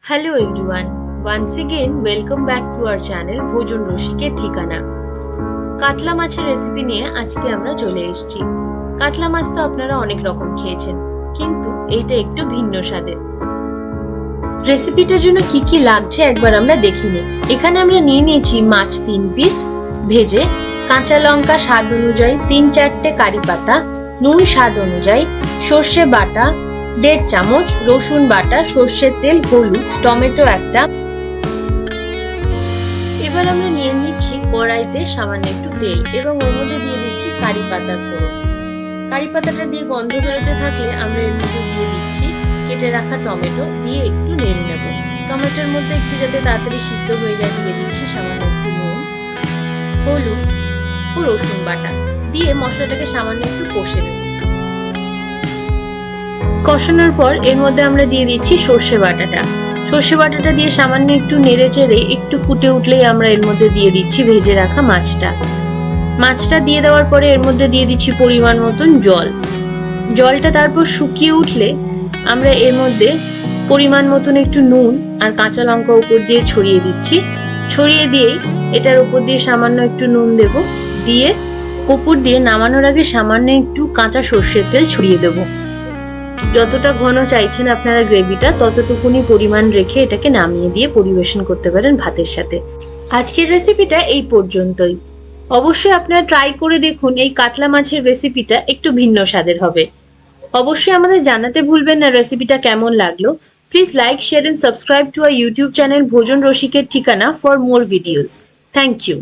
Hello everyone, once again welcome back to our channel ভোজন রসিকের ঠিকানা। কাতলা মাছের রেসিপি নিয়ে আজকে আমরা চলে এসেছি। কাতলা মাছ তো আপনারা অনেক রকম খেয়েছেন, কিন্তু এইটা একটু ভিন্ন স্বাদের। রেসিপিটার জন্য কি কি লাগছে একবার আমরা দেখে নিই। এখানে আমরা নিয়ে নিয়েছি মাছ 3 পিস ভেজে, কাঁচা লঙ্কা স্বাদ অনুযায়ী 3-4টে কারি পাতা, নুন স্বাদ অনুযায়ী, সর্ষে বাটা 1.5 চামচ, রসুন বাটা, সর্ষের তেল, হলুদ, টমেটো একটা। এবার আমরা নিয়ে নিচ্ছি কড়াইতে সামান্য একটু তেল এবং ওর মধ্যে দিয়ে দিচ্ছি কারি পাতার ফোড়ন। কারি পাতাটা দিয়ে গন্ধ বেরোতে থাকলে আমরা এর মধ্যে দিয়ে দিচ্ছি কেটে রাখা টমেটো, দিয়ে একটু নেড়ে নেব। টমেটোর মধ্যে একটু যাতে তাড়াতাড়ি সিদ্ধ হয়ে যায় দিয়ে দিচ্ছি সামান্য একটু নুন, হলুদ ও রসুন বাটা, দিয়ে মশলাটাকে সামান্য একটু কষে নেব। কষানোর পর এর মধ্যে আমরা দিয়ে দিচ্ছি সর্ষে বাটাটা। সর্ষে বাটাটা দিয়ে সামান্য একটু নেড়ে চেড়ে একটু ফুটে উঠলেই আমরা এর মধ্যে দিয়ে দিচ্ছি ভেজে রাখা মাছটা। মাছটা দিয়ে দেওয়ার পরে এর মধ্যে দিয়ে দিচ্ছি পরিমাণ মতন জল। জলটা তারপর শুকিয়ে উঠলে আমরা এর মধ্যে পরিমাণ মতন একটু নুন আর কাঁচা লঙ্কা উপর দিয়ে ছড়িয়ে দিচ্ছি। ছড়িয়ে দিয়েই এটার উপর দিয়ে সামান্য একটু নুন দেব, দিয়ে উপর দিয়ে নামানোর আগে সামান্য একটু কাঁচা সর্ষের তেল ছড়িয়ে দেবো। যতটা ঘন চাইছেন আপনারা গ্রেভিটা, ততটুকুনি পরিমাণ রেখে এটাকে নামিয়ে দিয়ে পরিবেশন করতে পারেন ভাতের সাথে। আজকের রেসিপিটা এই পর্যন্তই। অবশ্যই আপনারা ট্রাই করে দেখুন, এই কাতলা মাছের রেসিপিটা একটু ভিন্ন স্বাদের হবে। অবশ্যই আমাদের জানাতে ভুলবেন না রেসিপিটা কেমন লাগলো। Please like, share and subscribe to our YouTube channel ভোজন রসিকের ঠিকানা for more videos. Thank you.